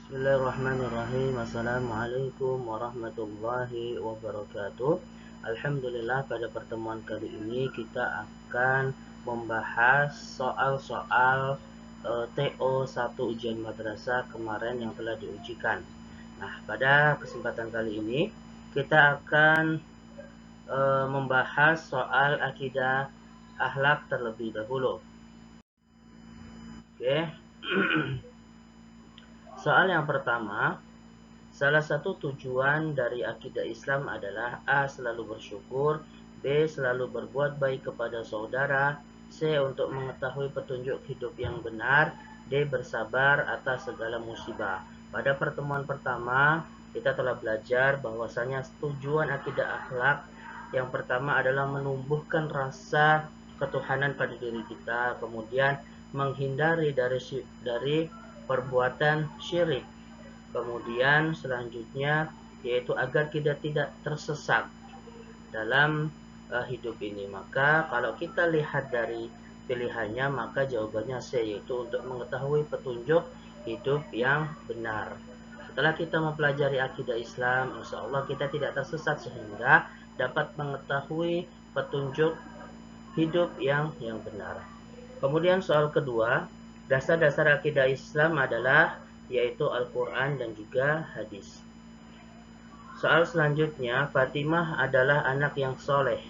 Bismillahirrahmanirrahim. Assalamualaikum warahmatullahi wabarakatuh. Alhamdulillah, pada pertemuan kali ini kita akan membahas soal-soal TO 1 ujian madrasah kemarin yang telah diujikan. Nah, pada kesempatan kali ini kita akan membahas soal akidah akhlak terlebih dahulu. Oke. Soal yang pertama, salah satu tujuan dari akidah Islam adalah A. Selalu bersyukur, B. Selalu berbuat baik kepada saudara, C. Untuk mengetahui petunjuk hidup yang benar, D. Bersabar atas segala musibah. Pada pertemuan pertama, kita telah belajar bahwasanya tujuan akidah akhlak yang pertama adalah menumbuhkan rasa ketuhanan pada diri kita, kemudian menghindari dari perbuatan syirik. Kemudian selanjutnya yaitu agar kita tidak tersesat dalam hidup ini. Maka kalau kita lihat dari pilihannya, maka jawabannya C, yaitu untuk mengetahui petunjuk hidup yang benar. Setelah kita mempelajari akidah Islam, insya Allah kita tidak tersesat sehingga dapat mengetahui petunjuk hidup yang benar. Kemudian soal kedua, dasar-dasar akidah Islam adalah yaitu Al-Quran dan juga hadis. Soal selanjutnya, Fatimah adalah anak yang soleh,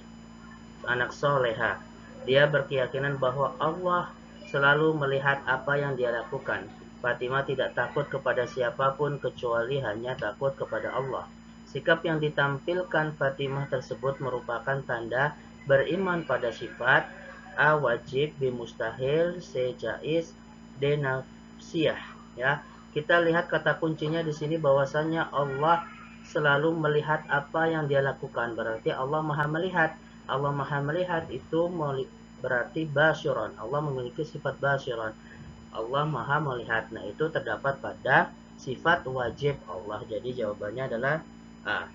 anak soleha. Dia berkeyakinan bahwa Allah selalu melihat apa yang dia lakukan. Fatimah tidak takut kepada siapapun kecuali hanya takut kepada Allah. Sikap yang ditampilkan Fatimah tersebut merupakan tanda beriman pada sifat, A. Wajib, B. Mustahil, C. Jaiz, D. Nafsiyah. Ya, kita lihat kata kuncinya di sini bahwasanya Allah selalu melihat apa yang dia lakukan. Berarti Allah Maha melihat. Allah Maha melihat itu berarti basyiron. Allah memiliki sifat basyiron. Allah Maha melihat. Nah, itu terdapat pada sifat wajib Allah. Jadi jawabannya adalah A.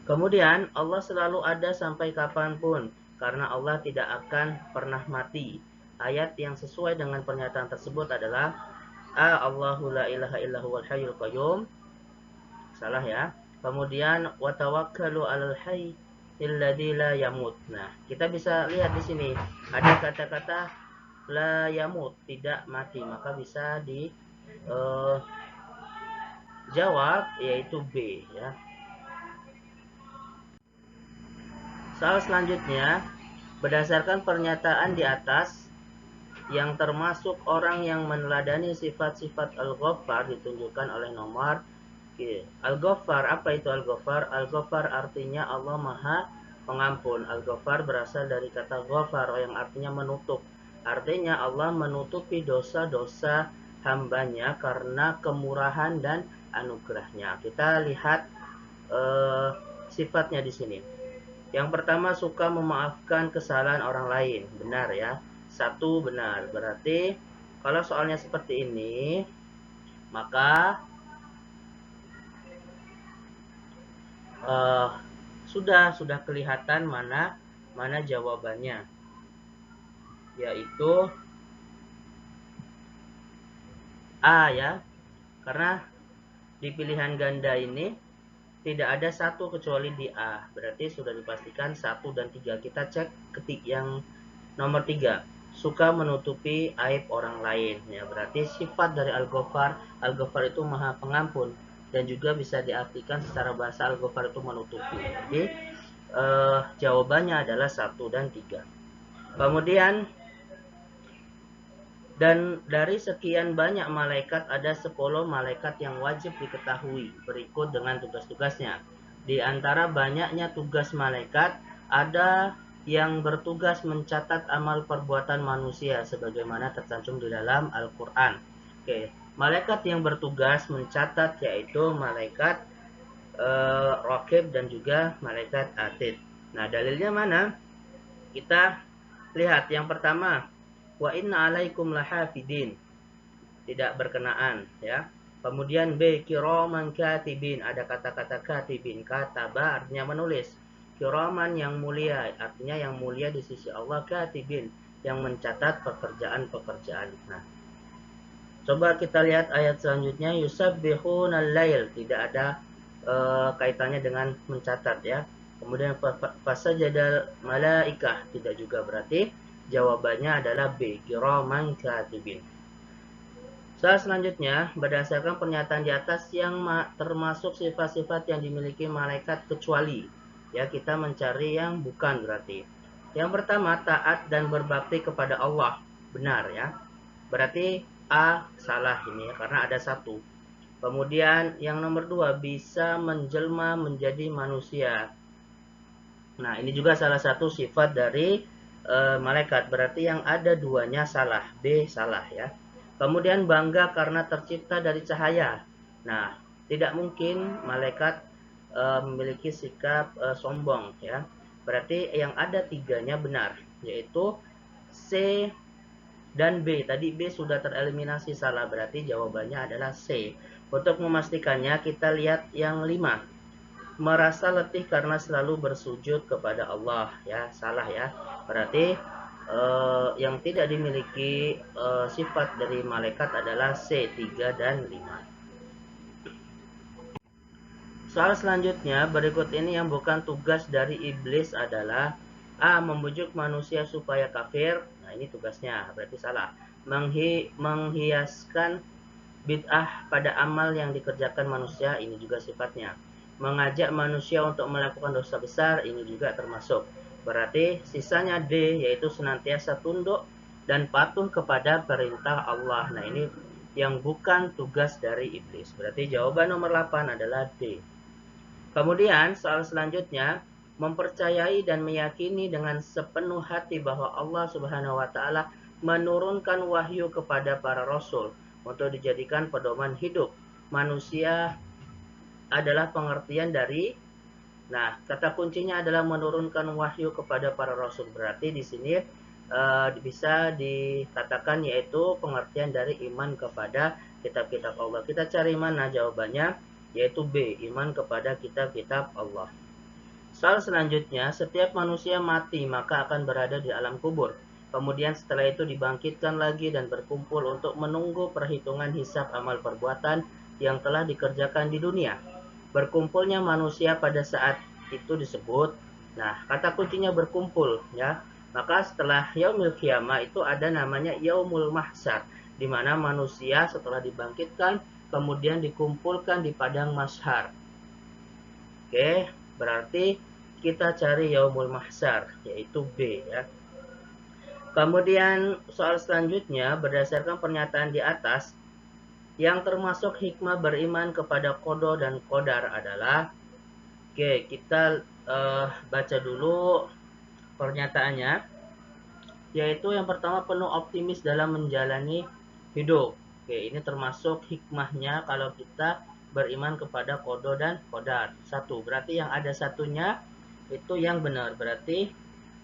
Kemudian Allah selalu ada sampai kapanpun, karena Allah tidak akan pernah mati. Ayat yang sesuai dengan pernyataan tersebut adalah A. Allahu la ilaha illahu wal hayyul qayyum. Salah ya. Kemudian wa tawakkalu 'alal hayy alladzi la yamut. Nah, kita bisa lihat di sini ada kata-kata la yamut, tidak mati, maka bisa di jawab yaitu B ya. Soal selanjutnya, berdasarkan pernyataan di atas, yang termasuk orang yang meneladani sifat-sifat Al-Ghaffar ditunjukkan oleh nomor Al-Ghaffar. Apa itu Al-Ghaffar? Al-Ghaffar artinya Allah Maha Pengampun. Al-Ghaffar berasal dari kata ghafar yang artinya menutup. Artinya Allah menutupi dosa-dosa hambanya karena kemurahan dan anugerahnya. Kita lihat sifatnya di sini. Yang pertama, suka memaafkan kesalahan orang lain. Benar ya. Satu benar. Berarti kalau soalnya seperti ini, maka sudah kelihatan mana jawabannya, yaitu A ya. Karena di pilihan ganda ini tidak ada satu kecuali di A. Berarti sudah dipastikan 1 dan 3. Kita cek ketik yang nomor 3. Suka menutupi aib orang lain. Ya, berarti sifat dari Al-Ghaffar. Al-Ghaffar itu Maha Pengampun. Dan juga bisa diartikan secara bahasa Al-Ghaffar itu menutupi. Jadi jawabannya adalah 1 dan 3. Kemudian dan dari sekian banyak malaikat ada 10 malaikat yang wajib diketahui berikut dengan tugas-tugasnya. Di antara banyaknya tugas malaikat, ada yang bertugas mencatat amal perbuatan manusia sebagaimana tercantum di dalam Al-Quran. Oke, malaikat yang bertugas mencatat yaitu malaikat Raqib dan juga malaikat Atid. Nah, dalilnya mana? Kita lihat yang pertama, wa inna alaikum lahafidin, tidak berkenaan ya. Kemudian B, kiraman katibin, ada kata-kata katibin. Kataba artinya menulis, kiraman yang mulia, artinya yang mulia di sisi Allah, katibin yang mencatat pekerjaan-pekerjaan. Nah, Coba kita lihat ayat selanjutnya, yusabbihunal lail, tidak ada kaitannya dengan mencatat ya. Kemudian fasajadal malaikah, tidak juga, berarti jawabannya adalah B, kiraman katibin. Soal selanjutnya, berdasarkan pernyataan di atas yang termasuk sifat-sifat yang dimiliki malaikat kecuali. Ya, kita mencari yang bukan berarti. Yang pertama, taat dan berbakti kepada Allah. Benar ya. Berarti A salah ini ya, karena ada satu. Kemudian yang nomor dua, bisa menjelma menjadi manusia. Nah, ini juga salah satu sifat dari malaikat. Berarti yang ada duanya salah. B salah ya. Kemudian bangga karena tercipta dari cahaya. Nah, tidak mungkin malaikat memiliki sikap sombong ya. Berarti yang ada tiganya benar, yaitu C dan B. Tadi B sudah tereliminasi salah, berarti jawabannya adalah C. Untuk memastikannya kita lihat yang 5. Merasa letih karena selalu bersujud kepada Allah ya, salah ya. Berarti yang tidak dimiliki sifat dari malaikat adalah C, 3 dan 5. Soal selanjutnya, berikut ini yang bukan tugas dari iblis adalah A. Membujuk manusia supaya kafir. Nah, ini tugasnya, berarti salah. Menghiaskan bid'ah pada amal yang dikerjakan manusia, ini juga sifatnya. Mengajak manusia untuk melakukan dosa besar, ini juga termasuk. Berarti sisanya D, yaitu senantiasa tunduk dan patuh kepada perintah Allah. Nah, ini yang bukan tugas dari iblis. Berarti jawaban nomor 8 adalah D. Kemudian soal selanjutnya, mempercayai dan meyakini dengan sepenuh hati bahwa Allah Subhanahu wa taala menurunkan wahyu kepada para rasul untuk dijadikan pedoman hidup manusia adalah pengertian dari, nah, kata kuncinya adalah menurunkan wahyu kepada para rasul. Berarti di sini bisa dikatakan yaitu pengertian dari iman kepada kitab-kitab Allah. Kita cari mana jawabannya? Yaitu B, iman kepada kitab-kitab Allah. Soal selanjutnya, setiap manusia mati maka akan berada di alam kubur. Kemudian setelah itu dibangkitkan lagi dan berkumpul untuk menunggu perhitungan hisab amal perbuatan yang telah dikerjakan di dunia. Berkumpulnya manusia pada saat itu disebut, nah, kata kuncinya berkumpul ya. Maka setelah yaumul qiyamah itu ada namanya yaumul mahsyar, di mana manusia setelah dibangkitkan kemudian dikumpulkan di padang mahsyar. Oke, berarti kita cari yaumul mahsyar, yaitu B ya. Kemudian soal selanjutnya, berdasarkan pernyataan di atas, yang termasuk hikmah beriman kepada qada dan qadar adalah, oke, kita baca dulu pernyataannya, yaitu yang pertama penuh optimis dalam menjalani hidup. Oke, ini termasuk hikmahnya kalau kita beriman kepada qada dan qadar. Satu, berarti yang ada satunya itu yang benar. Berarti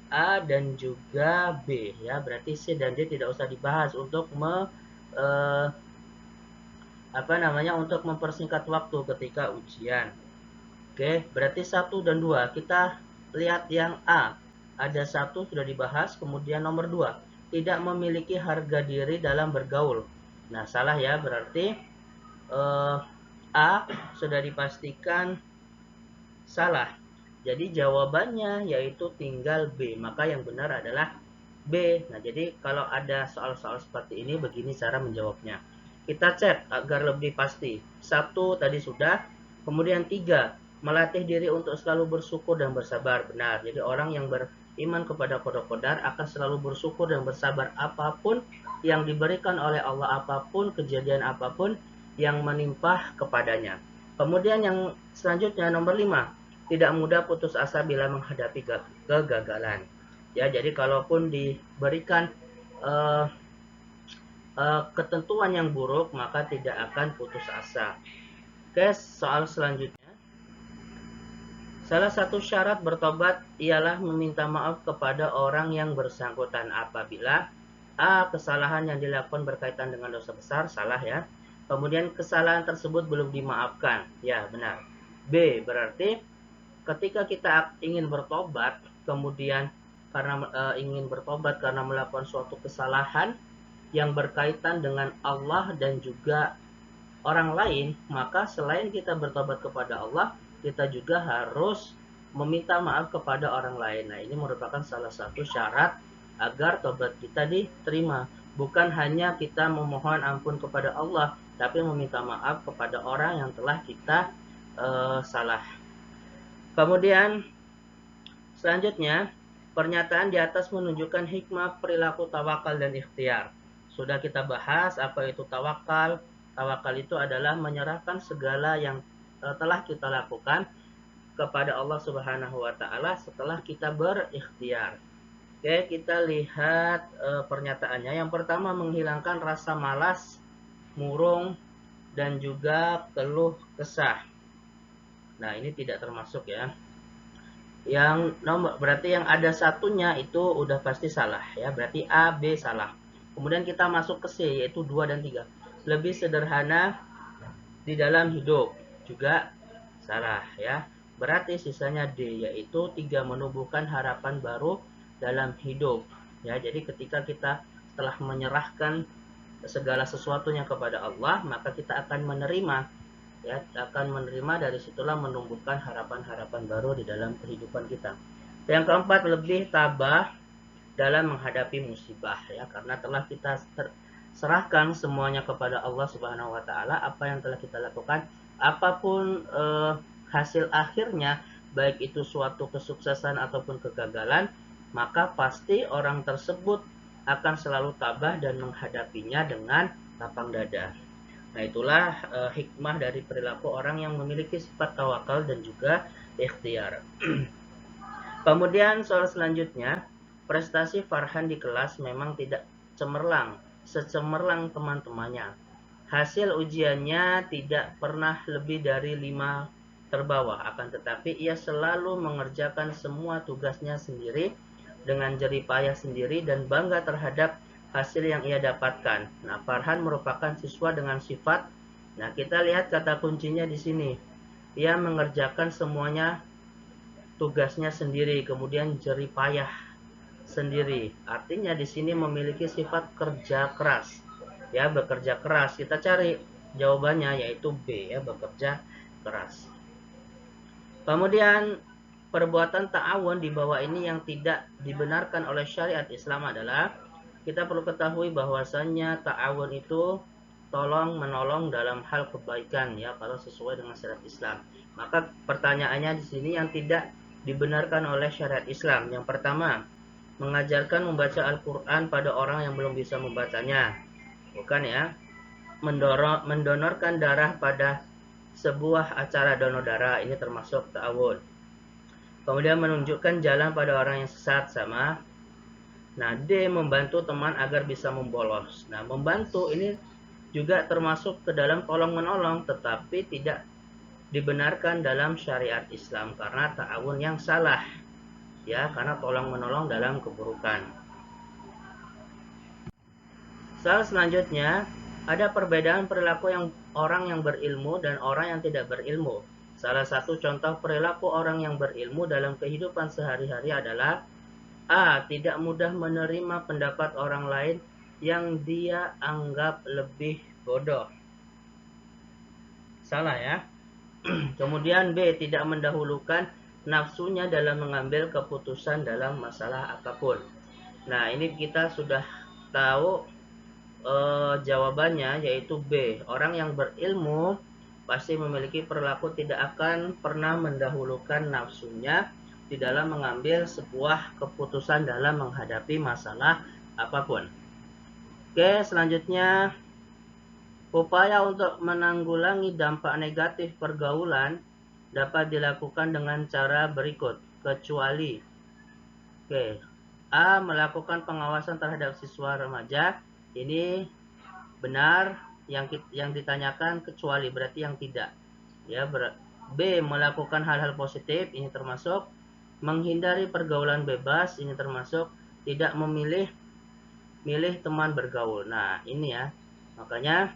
A dan juga B ya. Berarti C dan D tidak usah dibahas untuk untuk mempersingkat waktu ketika ujian. Oke, berarti 1 dan 2. Kita lihat yang A. Ada 1 sudah dibahas, kemudian nomor 2. Tidak memiliki harga diri dalam bergaul. Nah, salah ya, berarti A sudah dipastikan salah. Jadi jawabannya yaitu tinggal B. Maka yang benar adalah B. Nah, jadi kalau ada soal-soal seperti ini, begini cara menjawabnya. Kita cek agar lebih pasti. 1 tadi sudah. Kemudian 3, melatih diri untuk selalu bersyukur dan bersabar. Benar. Jadi orang yang beriman kepada qada qadar akan selalu bersyukur dan bersabar apapun yang diberikan oleh Allah, apapun kejadian apapun yang menimpa kepadanya. Kemudian yang selanjutnya nomor 5, tidak mudah putus asa bila menghadapi kegagalan. Ya, jadi kalaupun diberikan ketentuan yang buruk, maka tidak akan putus asa. Oke, soal selanjutnya. Salah satu syarat bertobat ialah meminta maaf kepada orang yang bersangkutan apabila A. Kesalahan yang dilakukan berkaitan dengan dosa besar, salah ya. Kemudian kesalahan tersebut belum dimaafkan, ya benar. B. Berarti ketika kita ingin bertobat, kemudian karena ingin bertobat karena melakukan suatu kesalahan yang berkaitan dengan Allah dan juga orang lain, maka selain kita bertobat kepada Allah, kita juga harus meminta maaf kepada orang lain. Nah, ini merupakan salah satu syarat agar tobat kita diterima. Bukan hanya kita memohon ampun kepada Allah, tapi meminta maaf kepada orang yang telah kita salah. Kemudian selanjutnya, pernyataan di atas menunjukkan hikmah perilaku tawakal dan ikhtiar. Sudah kita bahas apa itu tawakal. Tawakal itu adalah menyerahkan segala yang telah kita lakukan kepada Allah Subhanahu wa taala setelah kita berikhtiar. Oke, kita lihat pernyataannya. Yang pertama, menghilangkan rasa malas, murung, dan juga keluh kesah. Nah, ini tidak termasuk ya. Yang nomor berarti yang ada satunya itu udah pasti salah ya. Berarti A, B salah. Kemudian kita masuk ke C, yaitu 2 dan 3. Lebih sederhana di dalam hidup, juga salah ya. Berarti sisanya D, yaitu 3, menumbuhkan harapan baru dalam hidup ya. Jadi ketika kita setelah menyerahkan segala sesuatunya kepada Allah, maka kita akan menerima ya, dari situlah menumbuhkan harapan-harapan baru di dalam kehidupan kita. Yang keempat, lebih tabah dalam menghadapi musibah ya, karena telah kita serahkan semuanya kepada Allah Subhanahu wa taala. Apa yang telah kita lakukan, apapun hasil akhirnya, baik itu suatu kesuksesan ataupun kegagalan, maka pasti orang tersebut akan selalu tabah dan menghadapinya dengan lapang dada. Nah, itulah hikmah dari perilaku orang yang memiliki sifat tawakal dan juga ikhtiar. Kemudian soal selanjutnya, prestasi Farhan di kelas memang tidak cemerlang, secemerlang teman-temannya. Hasil ujiannya tidak pernah lebih dari 5 terbawah, akan tetapi ia selalu mengerjakan semua tugasnya sendiri dengan jerih payah sendiri dan bangga terhadap hasil yang ia dapatkan. Nah, Farhan merupakan siswa dengan sifat. Nah, kita lihat kata kuncinya di sini. Ia mengerjakan semuanya tugasnya sendiri, kemudian jerih payah sendiri. Artinya di sini memiliki sifat kerja keras. Ya, bekerja keras. Kita cari jawabannya, yaitu B ya, bekerja keras. Kemudian perbuatan ta'awun di bawah ini yang tidak dibenarkan oleh syariat Islam adalah, kita perlu ketahui bahwasannya ta'awun itu tolong menolong dalam hal kebaikan ya, kalau sesuai dengan syariat Islam. Maka pertanyaannya di sini yang tidak dibenarkan oleh syariat Islam. Yang pertama, mengajarkan membaca Al-Quran pada orang yang belum bisa membacanya. Bukan ya. Mendonorkan darah pada sebuah acara donor darah, ini termasuk ta'awun. Kemudian menunjukkan jalan pada orang yang sesat, sama. Nah, D, membantu teman agar bisa membolos. Nah, membantu ini juga termasuk ke dalam tolong-menolong, tetapi tidak dibenarkan dalam syariat Islam karena ta'awun yang salah. Ya, karena tolong-menolong dalam keburukan. Soal selanjutnya, ada perbedaan perilaku orang yang berilmu dan orang yang tidak berilmu. Salah satu contoh perilaku orang yang berilmu dalam kehidupan sehari-hari adalah A, tidak mudah menerima pendapat orang lain yang dia anggap lebih bodoh. Salah ya. Kemudian B, tidak mendahulukan nafsunya dalam mengambil keputusan dalam masalah apapun. Nah, ini kita sudah tahu jawabannya, yaitu B. Orang yang berilmu pasti memiliki perilaku tidak akan pernah mendahulukan nafsunya di dalam mengambil sebuah keputusan dalam menghadapi masalah apapun. Oke, selanjutnya, upaya untuk menanggulangi dampak negatif pergaulan dapat dilakukan dengan cara berikut, kecuali oke, A, melakukan pengawasan terhadap siswa remaja. Ini benar, yang ditanyakan kecuali berarti yang tidak. Ya, B, melakukan hal-hal positif, ini termasuk. Menghindari pergaulan bebas, ini termasuk. Tidak milih teman bergaul. Nah, ini ya. Makanya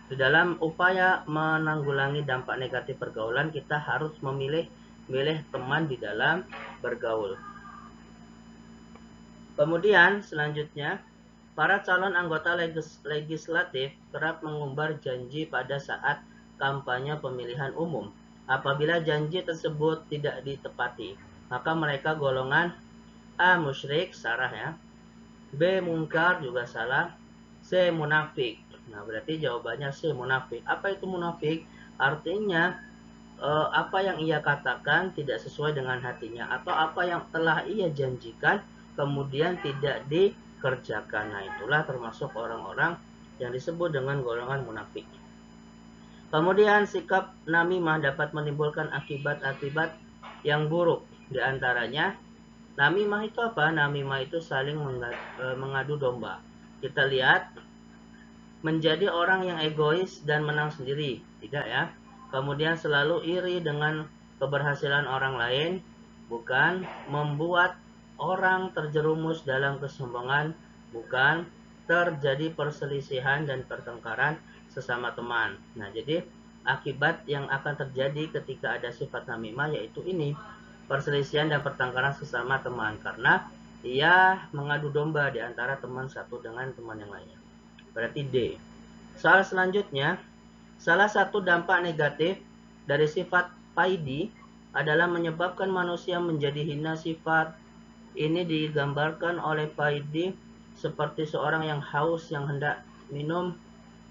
di dalam upaya menanggulangi dampak negatif pergaulan, kita harus memilih teman di dalam bergaul. Kemudian selanjutnya, Para calon anggota legislatif kerap mengumbar janji pada saat kampanye pemilihan umum. Apabila janji tersebut tidak ditepati, maka mereka golongan A. Musyrik, salah ya. B. Mungkar, juga salah. C. Munafik. Nah, berarti jawabannya C. Munafik. Apa itu munafik? Artinya apa yang ia katakan tidak sesuai dengan hatinya, atau apa yang telah ia janjikan kemudian tidak dikerjakan. Nah, itulah termasuk orang-orang yang disebut dengan golongan munafik. Kemudian sikap namimah dapat menimbulkan akibat-akibat yang buruk. Di antaranya, namimah itu apa? Namimah itu saling mengadu domba. Kita lihat, menjadi orang yang egois dan menang sendiri. Tidak ya. Kemudian selalu iri dengan keberhasilan orang lain. Bukan. Membuat orang terjerumus dalam kesombongan. Bukan. Terjadi perselisihan dan pertengkaran sesama teman. Nah, jadi akibat yang akan terjadi ketika ada sifat namimah yaitu ini. Perselisihan dan pertengkaran sesama teman. Karena ia mengadu domba di antara teman satu dengan teman yang lainnya. Berarti D. Soal selanjutnya, salah satu dampak negatif dari sifat paidi adalah menyebabkan manusia menjadi hina sifat. Ini digambarkan oleh paidi seperti seorang yang haus yang hendak minum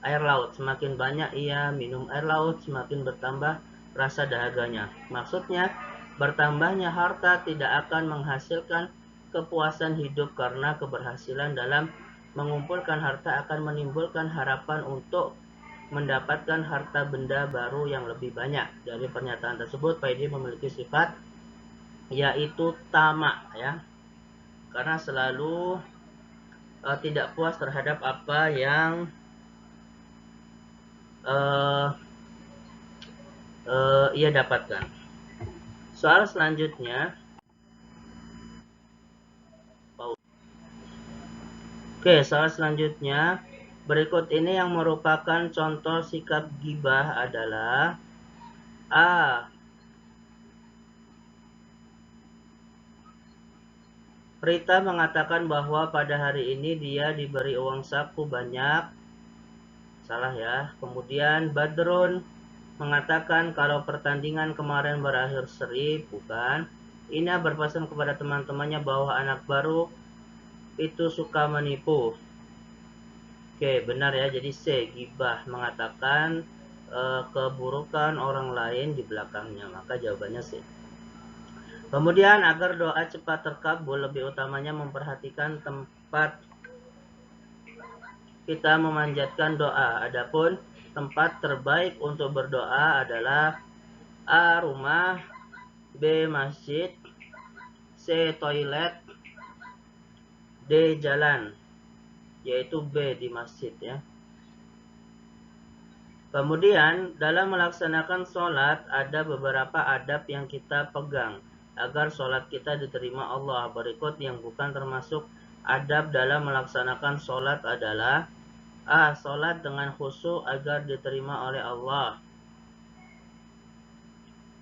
air laut. Semakin banyak ia minum air laut, semakin bertambah rasa dahaganya. Maksudnya, bertambahnya harta tidak akan menghasilkan kepuasan hidup karena keberhasilan dalam mengumpulkan harta akan menimbulkan harapan untuk mendapatkan harta benda baru yang lebih banyak. Dari pernyataan tersebut, Paidi memiliki sifat yaitu tamak ya, karena selalu tidak puas terhadap apa yang ia dapatkan. Soal selanjutnya, Oke, soal selanjutnya, berikut ini yang merupakan contoh sikap ghibah adalah A. Rita mengatakan bahwa pada hari ini dia diberi uang saku banyak. Salah ya. Kemudian Badrun mengatakan kalau pertandingan kemarin berakhir seri. Bukan. Ina berpesan kepada teman-temannya bahwa anak baru itu suka menipu. Oke, benar ya. Jadi C, ghibah, mengatakan keburukan orang lain di belakangnya. Maka jawabannya C. Kemudian agar doa cepat terkabul, lebih utamanya memperhatikan tempat kita memanjatkan doa. Adapun tempat terbaik untuk berdoa adalah A. Rumah, B. Masjid, C. Toilet, D. Jalan, yaitu B. di masjid ya. Kemudian dalam melaksanakan sholat ada beberapa adab yang kita pegang agar sholat kita diterima Allah. Berikut yang bukan termasuk adab dalam melaksanakan sholat adalah A. Sholat dengan khusyuk agar diterima oleh Allah.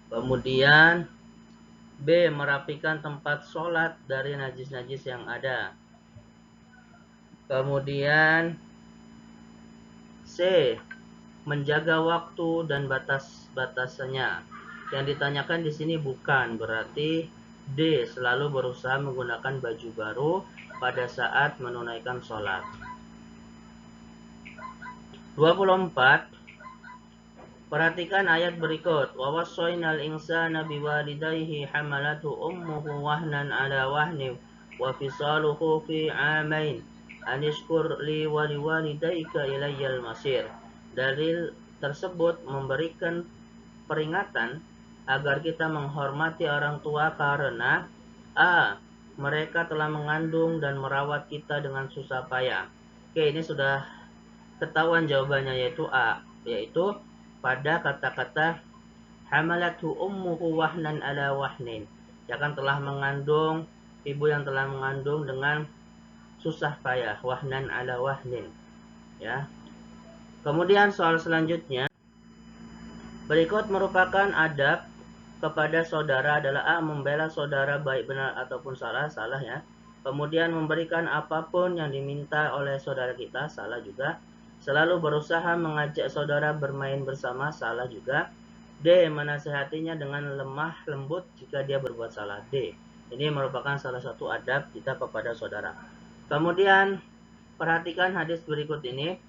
Kemudian B. Merapikan tempat sholat dari najis-najis yang ada. Kemudian C. Menjaga waktu dan batas-batasannya. Yang ditanyakan di sini bukan, berarti D. Selalu berusaha menggunakan baju baru pada saat menunaikan sholat. 24. Perhatikan ayat berikut. Wa wassaynal insana biwalidayhi hamalathu ummuhu wahnan ala wahnin wa fisaluhu fi 'amain anishkur li wa liwalidayka ilayyal masir. Dalil tersebut memberikan peringatan agar kita menghormati orang tua karena A. Mereka telah mengandung dan merawat kita dengan susah payah. Oke, ini sudah ketahuan jawabannya, yaitu A, yaitu pada kata-kata hamalathu ummuhu wahnan ala wahnin, ya kan, telah mengandung, ibu yang telah mengandung dengan susah payah, wahnan ala wahnin ya. Kemudian soal selanjutnya, berikut merupakan adab kepada saudara adalah A. Membela saudara baik benar ataupun salah. Salah ya. Kemudian memberikan apapun yang diminta oleh saudara kita, salah juga. Selalu berusaha mengajak saudara bermain bersama, salah juga. D. Menasihatinya dengan lemah lembut jika dia berbuat salah. D. Ini merupakan salah satu adab kita kepada saudara. Kemudian perhatikan hadis berikut ini.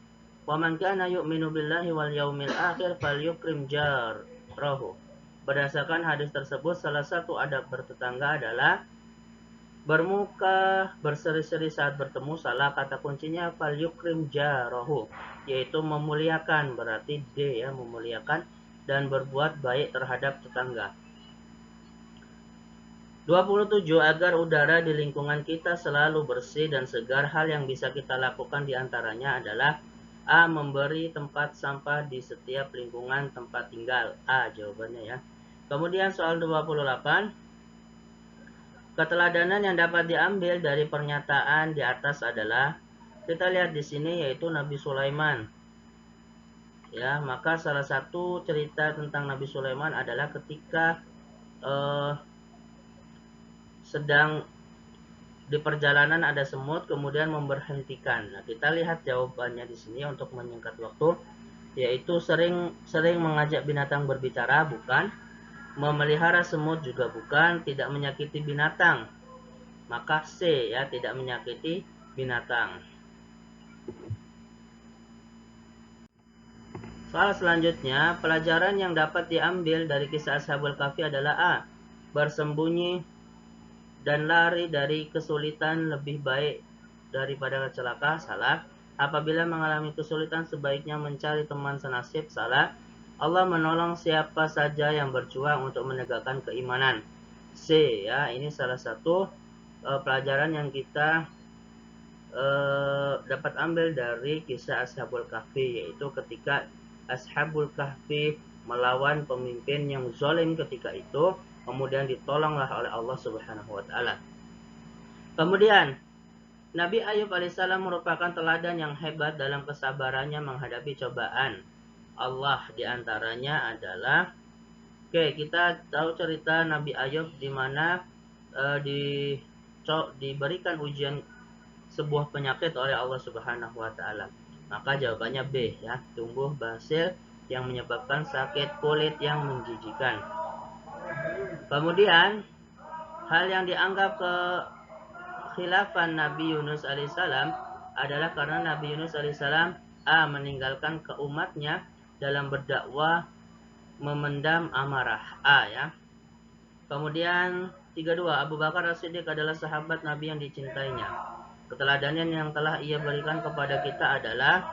Wa man kana yu'minu billahi wal yaumil akhir falyukrim jarahu. Berdasarkan hadis tersebut, salah satu adab bertetangga adalah bermuka berseri-seri saat bertemu, salah. Kata kuncinya falyukrim jarahu, yaitu memuliakan, berarti D ya, memuliakan dan berbuat baik terhadap tetangga. 27. Agar udara di lingkungan kita selalu bersih dan segar, hal yang bisa kita lakukan diantaranya adalah A. Memberi tempat sampah di setiap lingkungan tempat tinggal. A jawabannya ya. Kemudian soal 28. Keteladanan yang dapat diambil dari pernyataan di atas adalah, kita lihat di sini, yaitu Nabi Sulaiman. Ya, maka salah satu cerita tentang Nabi Sulaiman adalah ketika sedang di perjalanan ada semut, kemudian memberhentikan. Nah, kita lihat jawabannya di sini untuk menyingkat waktu, yaitu sering mengajak binatang berbicara, bukan. Memelihara semut juga bukan. Tidak menyakiti binatang, maka C ya, tidak menyakiti binatang. Soal selanjutnya, pelajaran yang dapat diambil dari kisah Ashabul Kahfi adalah A. Bersembunyi dan lari dari kesulitan lebih baik daripada celaka, salah. Apabila mengalami kesulitan, sebaiknya mencari teman senasib, salah. Allah menolong siapa saja yang berjuang untuk menegakkan keimanan, C ya. Ini salah satu pelajaran yang kita dapat ambil dari kisah Ashabul Kahfi, yaitu ketika Ashabul Kahfi melawan pemimpin yang zalim ketika itu, kemudian ditolonglah oleh Allah Subhanahu wa taala. Kemudian Nabi Ayub alaihissalam merupakan teladan yang hebat dalam kesabarannya menghadapi cobaan Allah. Diantaranya adalah, kita tahu cerita Nabi Ayub di mana diberikan ujian sebuah penyakit oleh Allah Subhanahu wa taala. Maka jawabannya B ya, tumbuh basil yang menyebabkan sakit kulit yang menjijikan. Kemudian hal yang dianggap kekhilafan Nabi Yunus alaihissalam adalah karena Nabi Yunus alaihissalam A. meninggalkan ke umatnya dalam berdakwah memendam amarah, A ya. Kemudian 32. Abu Bakar As-Siddiq adalah sahabat Nabi yang dicintainya. Keteladanan yang telah ia berikan kepada kita adalah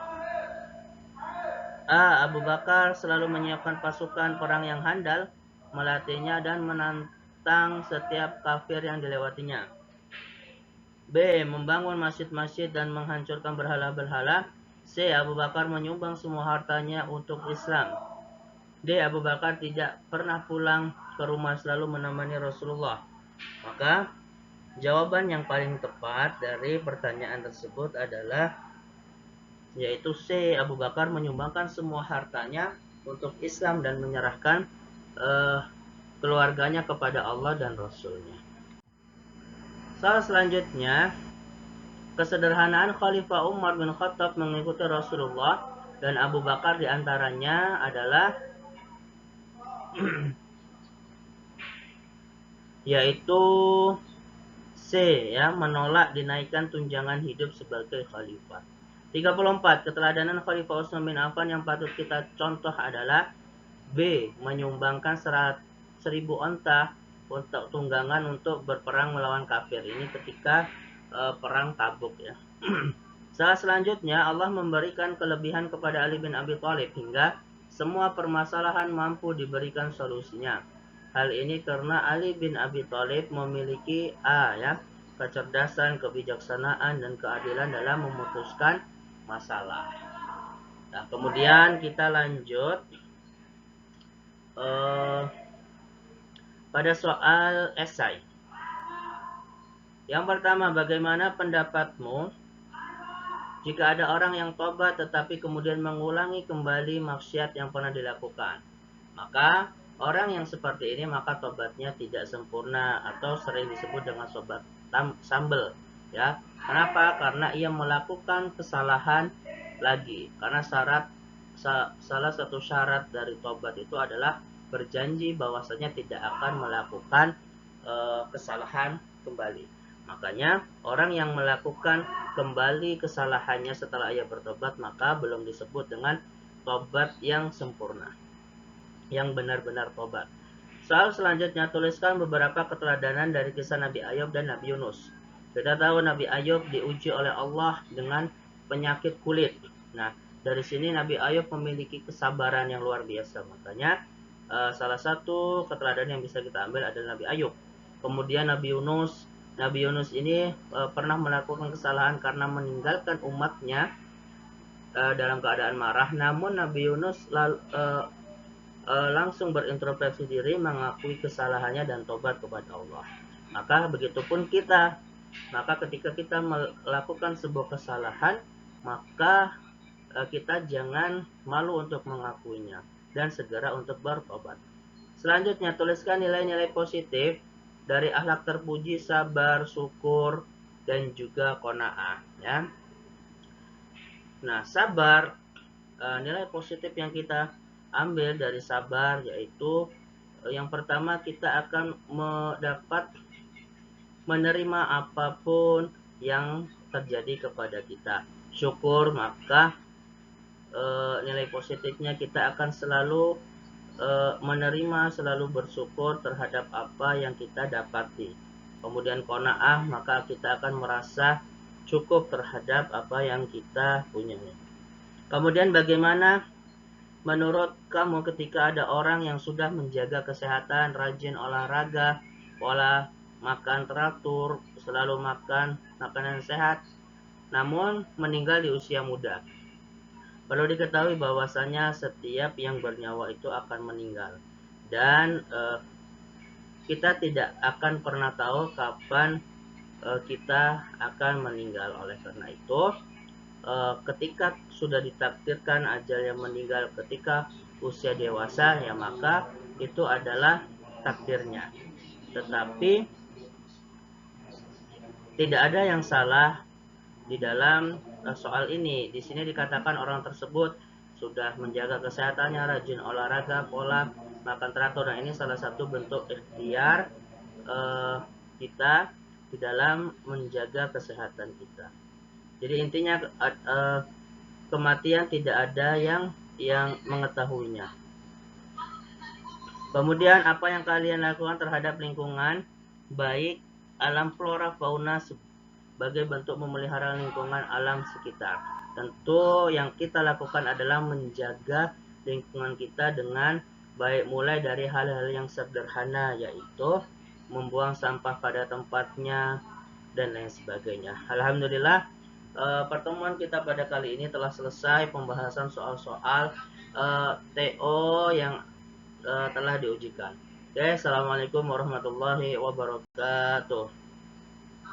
A. Abu Bakar selalu menyiapkan pasukan perang yang handal, melatihnya dan menantang setiap kafir yang dilewatinya. B. Membangun masjid-masjid dan menghancurkan berhala-berhala. C. Abu Bakar menyumbang semua hartanya untuk Islam. D. Abu Bakar tidak pernah pulang ke rumah, selalu menemani Rasulullah. Maka jawaban yang paling tepat dari pertanyaan tersebut adalah, yaitu C. Abu Bakar menyumbangkan semua hartanya untuk Islam dan menyerahkan keluarganya kepada Allah dan Rasulnya. Soal selanjutnya, kesederhanaan Khalifah Umar bin Khattab mengikuti Rasulullah dan Abu Bakar diantaranya adalah yaitu C ya, menolak dinaikkan tunjangan hidup sebagai khalifah. 34. Keteladanan Khalifah Utsman bin Affan yang patut kita contoh adalah B. Menyumbangkan 1.000 onta untuk tunggangan untuk berperang melawan kafir. Ini ketika perang Tabuk ya. Salah selanjutnya, Allah memberikan kelebihan kepada Ali bin Abi Thalib hingga semua permasalahan mampu diberikan solusinya. Hal ini karena Ali bin Abi Thalib memiliki A ya, kecerdasan, kebijaksanaan dan keadilan dalam memutuskan masalah. Nah, kemudian kita lanjut pada soal esai. Yang pertama, bagaimana pendapatmu jika ada orang yang tobat tetapi kemudian mengulangi kembali maksiat yang pernah dilakukan? Maka orang yang seperti ini maka tobatnya tidak sempurna atau sering disebut dengan sobat sambel. Ya, kenapa? Karena ia melakukan kesalahan lagi. Karena salah satu syarat dari tobat itu adalah berjanji bahwasanya tidak akan melakukan kesalahan kembali. Makanya orang yang melakukan kembali kesalahannya setelah ia bertobat, maka belum disebut dengan tobat yang sempurna, yang benar-benar tobat. Soal selanjutnya, tuliskan beberapa keteladanan dari kisah Nabi Ayub dan Nabi Yunus. Kita tahu Nabi Ayub diuji oleh Allah dengan penyakit kulit. Nah, dari sini Nabi Ayub memiliki kesabaran yang luar biasa. Makanya salah satu keteladanan yang bisa kita ambil adalah Nabi Ayub. Kemudian Nabi Yunus. Nabi Yunus ini pernah melakukan kesalahan karena meninggalkan umatnya dalam keadaan marah. Namun Nabi Yunus langsung berintrospeksi diri, mengakui kesalahannya dan tobat kepada Allah. Maka begitupun kita. Maka ketika kita melakukan sebuah kesalahan, maka kita jangan malu untuk mengakuinya dan segera untuk bertobat. Selanjutnya, tuliskan nilai-nilai positif dari akhlak terpuji, sabar, syukur, dan juga qanaah, ya. Nah, sabar, nilai positif yang kita ambil dari sabar yaitu yang pertama, kita akan dapat menerima apapun yang terjadi kepada kita. Syukur, maka nilai positifnya kita akan selalu menerima, selalu bersyukur terhadap apa yang kita dapati. Kemudian qanaah, maka kita akan merasa cukup terhadap apa yang kita punyai. Kemudian bagaimana menurut kamu ketika ada orang yang sudah menjaga kesehatan, rajin olahraga, pola makan teratur, selalu makan makanan sehat, namun meninggal di usia muda? Perlu diketahui bahwasanya setiap yang bernyawa itu akan meninggal. Dan kita tidak akan pernah tahu kapan kita akan meninggal. Oleh karena itu, ketika sudah ditakdirkan ajalnya meninggal ketika usia dewasa, ya maka itu adalah takdirnya. Tetapi tidak ada yang salah di dalam soal ini. Di sini dikatakan orang tersebut sudah menjaga kesehatannya, rajin olahraga, pola makan teratur. Nah, ini salah satu bentuk ikhtiar kita di dalam menjaga kesehatan kita. Jadi intinya kematian tidak ada yang mengetahuinya. Kemudian apa yang kalian lakukan terhadap lingkungan, baik alam flora fauna sebagai bentuk memelihara lingkungan alam sekitar. Tentu yang kita lakukan adalah menjaga lingkungan kita dengan baik, mulai dari hal-hal yang sederhana, yaitu membuang sampah pada tempatnya dan lain sebagainya. Alhamdulillah, pertemuan kita pada kali ini telah selesai pembahasan soal-soal TO yang telah diujikan. Oke, assalamualaikum warahmatullahi wabarakatuh.